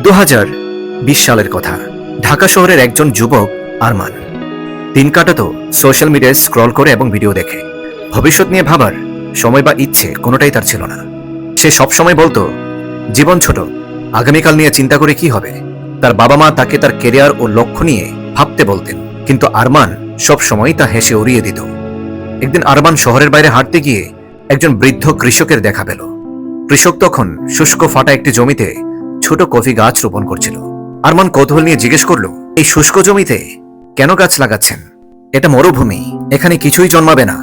2020 সালের কথা। ঢাকা শহরের একজন যুবক আরমান দিন কাটাতো সোশ্যাল মিডিয়ায় স্ক্রল করে এবং ভিডিও দেখে। ভবিষ্যৎ নিয়ে ভাবার সময় বা ইচ্ছে কোনোটাই তার ছিল না। সে সবসময় বলতো, জীবন ছোট, আগামীকাল নিয়ে চিন্তা করে কি হবে। তার বাবা মা তাকে তার কেরিয়ার ও লক্ষ্য নিয়ে ভাবতে বলতেন, কিন্তু আরমান সবসময় তা হেসে উড়িয়ে দিত। একদিন আরমান শহরের বাইরে হাঁটতে গিয়ে একজন বৃদ্ধ কৃষকের দেখা পেল। কৃষক তখন শুষ্ক ফাটা একটি জমিতে ছোট কফি গাছ রোপণ করছিল। আরমান কৌতূহল নিয়ে জিজ্ঞেস করল, এই শুষ্ক জমিতে কেন গাছ লাগাচ্ছেন? এটা মরুভূমি, এখানে কিছুই জন্মাবে না,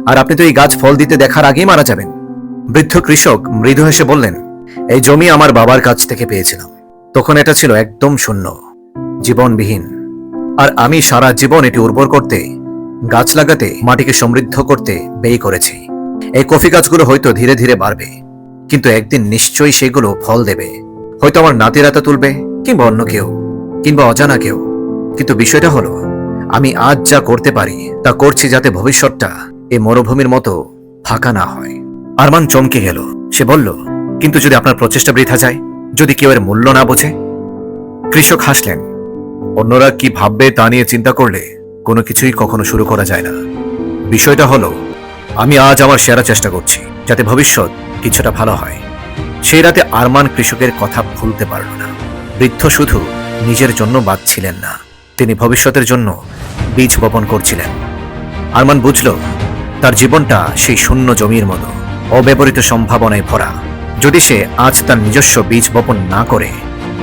আর আপনি তো এই গাছ ফল দিতে দেখার আগেই মারা যাবেন। বৃদ্ধ কৃষক মৃদু হেসে বললেন, এই জমি আমার বাবার কাছ থেকে পেয়েছিলাম। তখন এটা ছিল একদম শূন্য, জীবনবিহীন, আর আমি সারা জীবন এটি উর্বর করতে, গাছ লাগাতে, মাটিকে সমৃদ্ধ করতে ব্যয় করেছি। এই কফি গাছগুলো হয়তো ধীরে ধীরে বাড়বে, কিন্তু একদিন নিশ্চয়ই সেগুলো ফল দেবে। হয়তো আমার নাতিরাতা তুলবে, কিংবা অন্য কেউ, কিংবা অজানা কেউ। কিন্তু বিষয়টা হলো, আমি আজ যা করতে পারি তা করছি যাতে ভবিষ্যৎটা এই মরুভূমির মতো ফাঁকা না হয়। আরমান চমকে গেল। সে বলল, কিন্তু যদি আপনার প্রচেষ্টা বৃথা যায়, যদি কেউ এর মূল্য না বোঝে? কৃষক হাসলেন, অন্যরা কি ভাববে তা নিয়ে চিন্তা করলে কোনো কিছুই কখনো শুরু করা যায় না। বিষয়টা হলো, আমি আজ আমার সেরা চেষ্টা করছি যাতে ভবিষ্যৎ কিছুটা ভালো হয়। সেই রাতে আরমান কৃষকের কথা ভুলতে পারল না। বৃদ্ধ শুধু নিজের জন্য বাঁচছিলেন না, তিনি ভবিষ্যতের জন্য বীজ বপন করছিলেন। আরমান বুঝল, তার জীবনটা সেই শূন্য জমির মতো, অব্যবহৃত সম্ভাবনায় ভরা। যদি সে আজ তার নিজস্ব বীজ বপন না করে,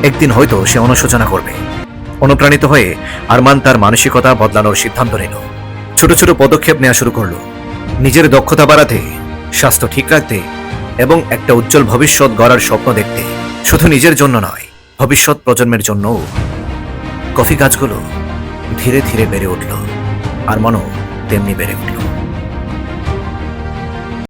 একদিন হয়তো সে অনুশোচনা করবে। অনুপ্রাণিত হয়ে আরমান তার মানসিকতা বদলানোর সিদ্ধান্ত নিল। ছোট ছোট পদক্ষেপ নেওয়া শুরু করল, নিজের দক্ষতা বাড়াতে, স্বাস্থ্য ঠিক রাখতে এবং একটা উজ্জ্বল ভবিষ্যৎ গড়ার স্বপ্ন দেখতে। শুধু নিজের জন্য নয়, ভবিষ্যৎ প্রজন্মের জন্যও। কফি গাছগুলো ধীরে ধীরে বেড়ে উঠল, আরমানও তেমনি বেড়ে উঠল।